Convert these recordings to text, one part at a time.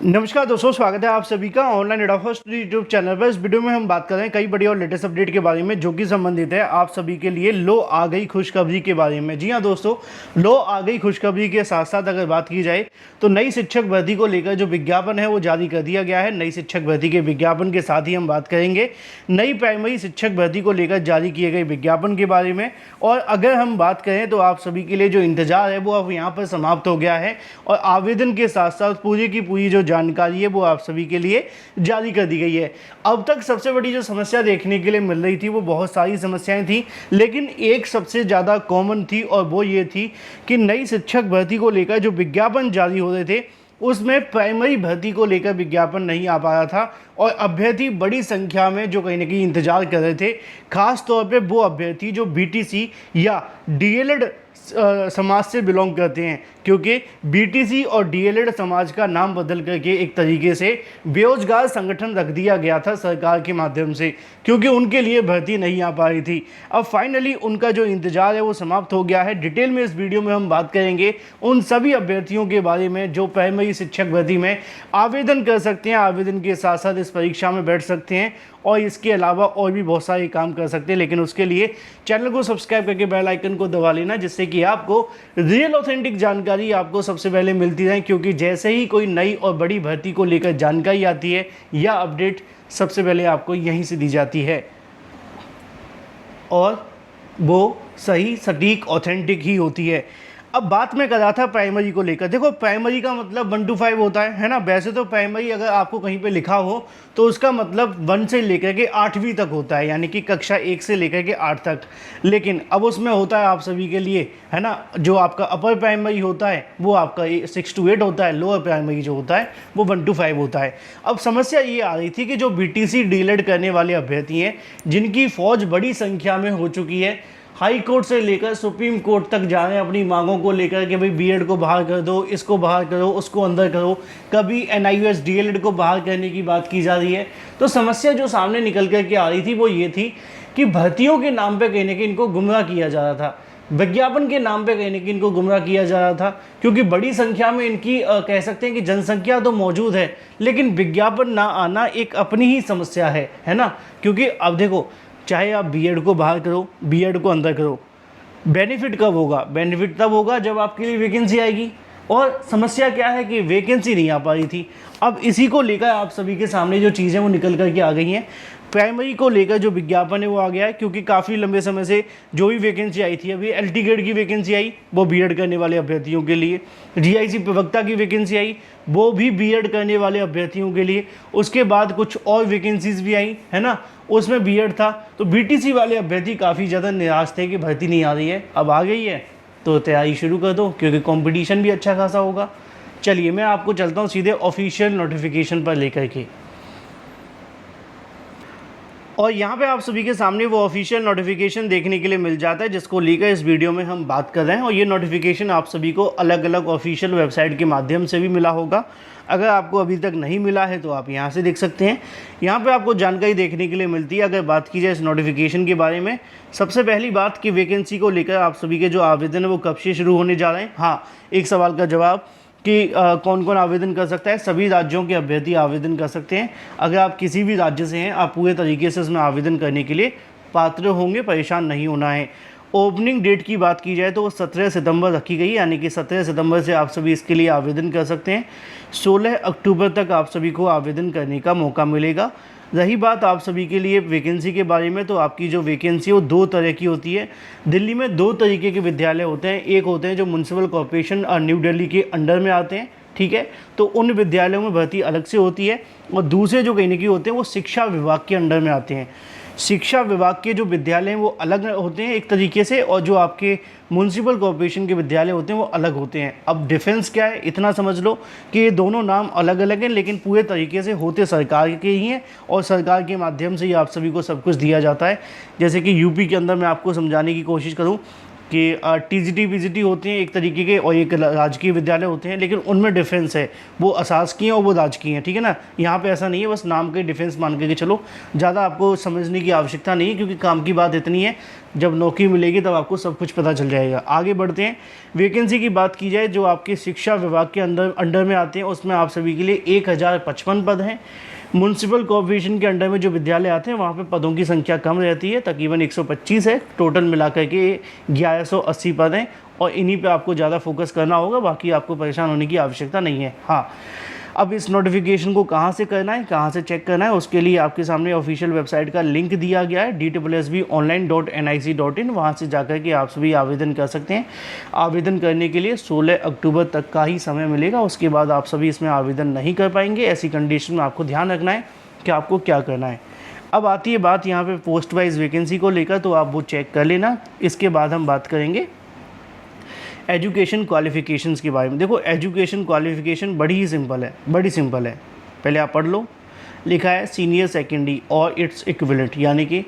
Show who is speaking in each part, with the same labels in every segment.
Speaker 1: नमस्कार दोस्तों, स्वागत है आप सभी का ऑनलाइन एडोफर्स्ट यूट्यूब चैनल पर। इस वीडियो में हम बात कर रहे हैं कई बड़ी और लेटेस्ट अपडेट के बारे में जो कि संबंधित है आप सभी के लिए लो आ गई खुशखबरी के बारे में। जी हां दोस्तों, लो आ गई खुशखबरी के साथ साथ अगर बात की जाए तो नई शिक्षक भर्ती को लेकर जो विज्ञापन है वो जारी कर दिया गया है। नई शिक्षक भर्ती के विज्ञापन के साथ ही हम बात करेंगे नई प्राइमरी शिक्षक भर्ती को लेकर जारी किए गए विज्ञापन के बारे में। और अगर हम बात करें तो आप सभी के लिए जो इंतजार है वो अब यहाँ पर समाप्त हो गया है और आवेदन के साथ साथ पूरी की पूरी जो जानकारी है वो आप सभी के लिए जारी कर दी गई है। अब तक सबसे बड़ी जो समस्या देखने के लिए मिल रही थी वो बहुत सारी समस्याएं थी, लेकिन एक सबसे ज़्यादा कॉमन थी और वो ये थी कि नई शिक्षक भर्ती को लेकर जो विज्ञापन जारी हो रहे थे उसमें प्राइमरी भर्ती को लेकर विज्ञापन नहीं आ पा रहा था और अभ्यर्थी बड़ी संख्या में जो कहीं ना कहीं इंतजार कर रहे थे। खास तौर पे वो अभ्यर्थी जो बीटीसी या डीएलएड समाज से बिलोंग करते हैं, क्योंकि बीटीसी और डीएलएड समाज का नाम बदल करके एक तरीके से बेरोजगार संगठन रख दिया गया था सरकार के माध्यम से, क्योंकि उनके लिए भर्ती नहीं आ पा रही थी। अब फाइनली उनका जो इंतजार है वो समाप्त हो गया है। डिटेल में इस वीडियो में हम बात करेंगे उन सभी अभ्यर्थियों के बारे में जो प्राइमरी शिक्षक भर्ती में आवेदन कर सकते हैं, आवेदन के साथ साथ इस परीक्षा में बैठ सकते हैं और इसके अलावा और भी बहुत सारे काम कर सकते हैं। लेकिन उसके लिए चैनल को सब्सक्राइब करके बेल आइकन को दबा लेना, जिससे कि आपको रियल ऑथेंटिक जानकारी आपको सबसे पहले मिलती रहे, क्योंकि जैसे ही कोई नई और बड़ी भर्ती को लेकर जानकारी आती है या अपडेट सबसे पहले आपको यहीं से दी जाती है और वो सही सटीक ऑथेंटिक ही होती है। अब बात मैं कर रहा था प्राइमरी को लेकर। देखो, प्राइमरी का मतलब 1 to 5 होता है ना। वैसे तो प्राइमरी अगर आपको कहीं पे लिखा हो तो उसका मतलब 1 से लेकर के 8वीं तक होता है, यानी कि कक्षा 1 से लेकर के 8 तक। लेकिन अब उसमें होता है आप सभी के लिए, है ना, जो आपका अपर प्राइमरी होता है वो आपका 6 to 8 होता है, लोअर प्राइमरी जो होता है वो 1 to 5 होता है। अब समस्या ये आ रही थी कि जो बीटीसी डीएलएड करने वाले अभ्यर्थी हैं, जिनकी फौज बड़ी संख्या में हो चुकी है, हाई कोर्ट से लेकर सुप्रीम कोर्ट तक जा रहे हैं अपनी मांगों को लेकर कि भाई बीएड को बाहर कर दो, इसको बाहर करो, उसको अंदर करो, कभी एनआईयूएस डीएलएड को बाहर करने की बात की जा रही है। तो समस्या जो सामने निकल कर के आ रही थी वो ये थी कि भर्तियों के नाम पे कहीं ना कहीं इनको गुमराह किया जा रहा था, विज्ञापन के नाम पे कहीं ना कहीं इनको गुमराह किया जा रहा था, क्योंकि बड़ी संख्या में इनकी कह सकते हैं कि जनसंख्या तो मौजूद है, लेकिन विज्ञापन ना आना एक अपनी ही समस्या है ना। क्योंकि अब देखो, चाहे आप बीएड को बाहर करो, बीएड को अंदर करो, बेनिफिट कब होगा? बेनिफिट तब होगा जब आपके लिए वैकेंसी आएगी। और समस्या क्या है कि वैकेंसी नहीं आ पा रही थी। अब इसी को लेकर आप सभी के सामने जो चीज़ें वो निकल करके आ गई हैं। प्राइमरी को लेकर जो विज्ञापन है वो आ गया है, क्योंकि काफ़ी लंबे समय से जो भी वैकेंसी आई थी, अभी एलटी ग्रेड की वैकेंसी आई वो बीएड करने वाले अभ्यर्थियों के लिए, जीआईसी प्रवक्ता की वैकेंसी आई वो भी बीएड करने वाले अभ्यर्थियों के लिए, उसके बाद कुछ और वैकेंसीज भी आई, है ना, उसमें बीएड था। तो बीटीसी वाले अभ्यर्थी काफ़ी ज़्यादा निराश थे कि भर्ती नहीं आ रही है। अब आ गई है तो तैयारी शुरू कर दो, क्योंकि कंपटीशन भी अच्छा खासा होगा। चलिए मैं आपको चलता हूँ सीधे ऑफिशियल नोटिफिकेशन पर लेकर के, और यहाँ पे आप सभी के सामने वो ऑफिशियल नोटिफिकेशन देखने के लिए मिल जाता है जिसको लेकर इस वीडियो में हम बात कर रहे हैं। और ये नोटिफिकेशन आप सभी को अलग अलग ऑफिशियल वेबसाइट के माध्यम से भी मिला होगा। अगर आपको अभी तक नहीं मिला है तो आप यहाँ से देख सकते हैं। यहाँ पे आपको जानकारी देखने के लिए मिलती है। अगर बात की जाए इस नोटिफिकेशन के बारे में, सबसे पहली बात कि वैकेंसी को लेकर आप सभी के जो आवेदन है वो कब से शुरू होने जा रहे हैं। हाँ, एक सवाल का जवाब कि कौन कौन आवेदन कर सकता है। सभी राज्यों के अभ्यर्थी आवेदन कर सकते हैं। अगर आप किसी भी राज्य से हैं, आप पूरे तरीके से इसमें आवेदन करने के लिए पात्र होंगे, परेशान नहीं होना है। ओपनिंग डेट की बात की जाए तो वो 17 सितंबर रखी गई, यानी कि 17 सितंबर से आप सभी इसके लिए आवेदन कर सकते हैं। 16 अक्टूबर तक आप सभी को आवेदन करने का मौका मिलेगा। रही बात आप सभी के लिए वैकेंसी के बारे में, तो आपकी जो वैकेंसी है वो 2 तरह की होती है। दिल्ली में 2 तरीके के विद्यालय होते हैं। एक होते हैं जो म्यूनसिपल कॉर्पोरेशन और न्यू दिल्ली के अंडर में आते हैं, ठीक है, तो उन विद्यालयों में भर्ती अलग से होती है। और दूसरे जो कहीं ना कहीं होते हैं वो शिक्षा विभाग के अंडर में आते हैं। शिक्षा विभाग के जो विद्यालय हैं वो अलग होते हैं एक तरीके से, और जो आपके म्यूनसिपल कॉर्पोरेशन के विद्यालय होते हैं वो अलग होते हैं। अब डिफरेंस क्या है, इतना समझ लो कि ये दोनों नाम अलग अलग हैं, लेकिन पूरे तरीके से होते सरकार के ही हैं और सरकार के माध्यम से ही आप सभी को सब कुछ दिया जाता है। जैसे कि यूपी के अंदर मैं आपको समझाने की कोशिश करूँ कि टीजीटी पीजीटी होते हैं एक तरीके के और एक राजकीय विद्यालय होते हैं, लेकिन उनमें डिफरेंस है, वो अशासकीय हैं और वो राजकीय हैं, ठीक है ना। यहाँ पे ऐसा नहीं है, बस नाम के डिफरेंस मान के चलो, ज़्यादा आपको समझने की आवश्यकता नहीं है, क्योंकि काम की बात इतनी है, जब नौकरी मिलेगी तब आपको सब कुछ पता चल जाएगा। आगे बढ़ते हैं। वैकेंसी की बात की जाए जो आपके शिक्षा विभाग के अंडर में आते हैं, उसमें आप सभी के लिए 1055 पद हैं। म्यूनसिपल कॉर्पोरेशन के अंडर में जो विद्यालय आते हैं वहाँ पे पदों की संख्या कम रहती है, तकरीबन 125 है, टोटल मिलाकर के 1180 पद हैं, और इन्हीं पे आपको ज़्यादा फोकस करना होगा, बाकी आपको परेशान होने की आवश्यकता नहीं है। हाँ, अब इस नोटिफिकेशन को कहाँ से करना है, कहाँ से चेक करना है, उसके लिए आपके सामने ऑफिशियल वेबसाइट का लिंक दिया गया है DSSBonline.nic.in, वहाँ से जाकर के आप सभी आवेदन कर सकते हैं। आवेदन करने के लिए 16 अक्टूबर तक का ही समय मिलेगा, उसके बाद आप सभी इसमें आवेदन नहीं कर पाएंगे। ऐसी कंडीशन में आपको ध्यान रखना है कि आपको क्या करना है। अब आती है बात यहाँ पे पोस्ट वाइज वैकेंसी को लेकर, तो आप वो चेक कर लेना। इसके बाद हम बात करेंगे एजुकेशन क्वालिफ़िकेशंस के बारे में। देखो, एजुकेशन क्वालिफ़िकेशन बड़ी ही सिंपल है, बड़ी सिंपल है, पहले आप पढ़ लो। लिखा है सीनियर सेकेंडरी और इट्स इक्विवेलेंट, यानी कि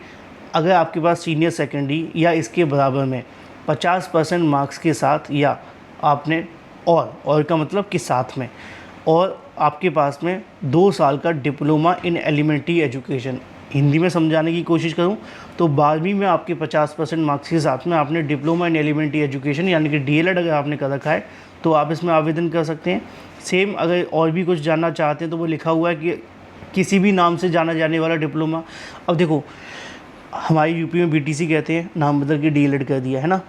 Speaker 1: अगर आपके पास सीनियर सेकेंडरी या इसके बराबर में 50% मार्क्स के साथ, या आपने और का मतलब कि साथ में, और आपके पास में 2 साल का diploma in elementary education, Hindi में समझाने की कोशिश करूं तो 12वीं में आपके 50% मार्क्स के साथ में आपने डिप्लोमा इन एलिमेंट्री एजुकेशन यानी कि DLED अगर आपने कर रखा है तो आप इसमें आवेदन कर सकते हैं। सेम अगर और भी कुछ जानना चाहते हैं तो वो लिखा हुआ है कि किसी भी नाम से जाना जाने वाला डिप्लोमा। अब देखो, हमारी यूपी में BTC कहते हैं, नाम बदल के DLED कर दिया है ना,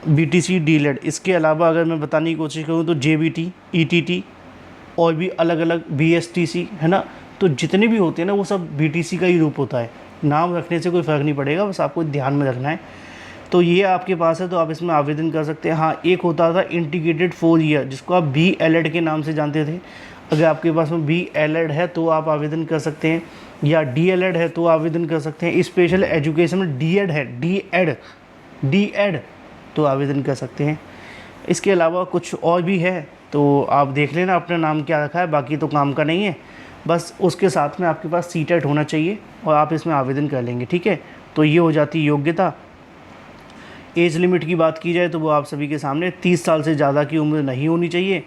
Speaker 1: BTC DLED। इसके अलावा अगर मैं बताने की कोशिश करूँ तो JBT, ETT और भी अलग अलग BSTC है ना, तो जितने भी होते हैं ना वो सब BTC का ही रूप होता है। नाम रखने से कोई फ़र्क नहीं पड़ेगा, बस आपको ध्यान में रखना है। तो ये आपके पास है तो आप इसमें आवेदन कर सकते हैं। हाँ, एक होता था इंटीग्रेटेड 4 ईयर, जिसको आप BLED के नाम से जानते थे। अगर आपके पास में BLED है तो आप आवेदन कर सकते हैं, या DLED है तो आवेदन कर सकते हैं। स्पेशल एजुकेशन में DED है, DED तो आवेदन कर सकते हैं। इसके अलावा कुछ और भी है तो आप देख लेना अपना नाम क्या रखा है, बाकी तो काम का नहीं है। बस उसके साथ में आपके पास CTET होना चाहिए और आप इसमें आवेदन कर लेंगे, ठीक है। तो ये हो जाती योग्यता। एज लिमिट की बात की जाए तो वो आप सभी के सामने 30 साल से ज़्यादा की उम्र नहीं होनी चाहिए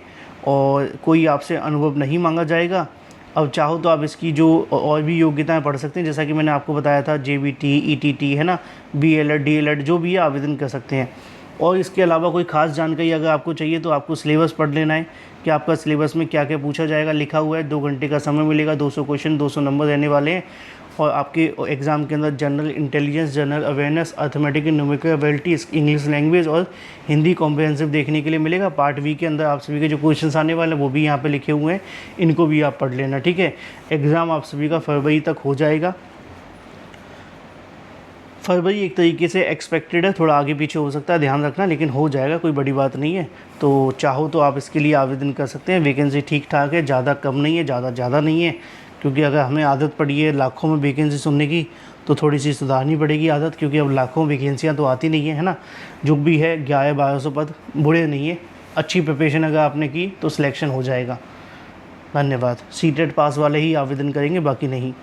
Speaker 1: और कोई आपसे अनुभव नहीं मांगा जाएगा। अब चाहो तो आप इसकी जो और भी योग्यताएं पढ़ सकते हैं, जैसा कि मैंने आपको बताया था JBT, ETT है ना, BLED, DLED जो भी है आवेदन कर सकते हैं। और इसके अलावा कोई ख़ास जानकारी अगर आपको चाहिए तो आपको सिलेबस पढ़ लेना है कि आपका सिलेबस में क्या क्या पूछा जाएगा। लिखा हुआ है 2 घंटे का समय मिलेगा, 200 क्वेश्चन, 200 नंबर रहने वाले हैं। और आपके एग्ज़ाम के अंदर general intelligence, general awareness, arithmetic and numerical ability, English language और हिंदी कॉम्प्रिहेंसिव देखने के लिए मिलेगा। पार्ट वी के अंदर आप सभी के जो क्वेश्चंस आने वाले हैं वो भी यहाँ पे लिखे हुए हैं, इनको भी आप पढ़ लेना, ठीक है। एग्ज़ाम आप सभी का फरवरी तक हो जाएगा। फरवरी एक तरीके से एक्सपेक्टेड है, थोड़ा आगे पीछे हो सकता है, ध्यान रखना, लेकिन हो जाएगा, कोई बड़ी बात नहीं है। तो चाहो तो आप इसके लिए आवेदन कर सकते हैं। वैकेंसी ठीक ठाक है, ज़्यादा कम नहीं है, ज़्यादा नहीं है, क्योंकि अगर हमें आदत पड़ी है लाखों में वैकेंसी सुनने की तो थोड़ी सी सुधारनी पड़ेगी आदत, क्योंकि अब लाखों वैकेंसियाँ तो आती नहीं है ना। जो भी है 1100-1200 पद बुरे नहीं है। अच्छी प्रिपरेशन अगर आपने की तो सिलेक्शन हो जाएगा। धन्यवाद। CTET पास वाले ही आवेदन करेंगे, बाकी नहीं।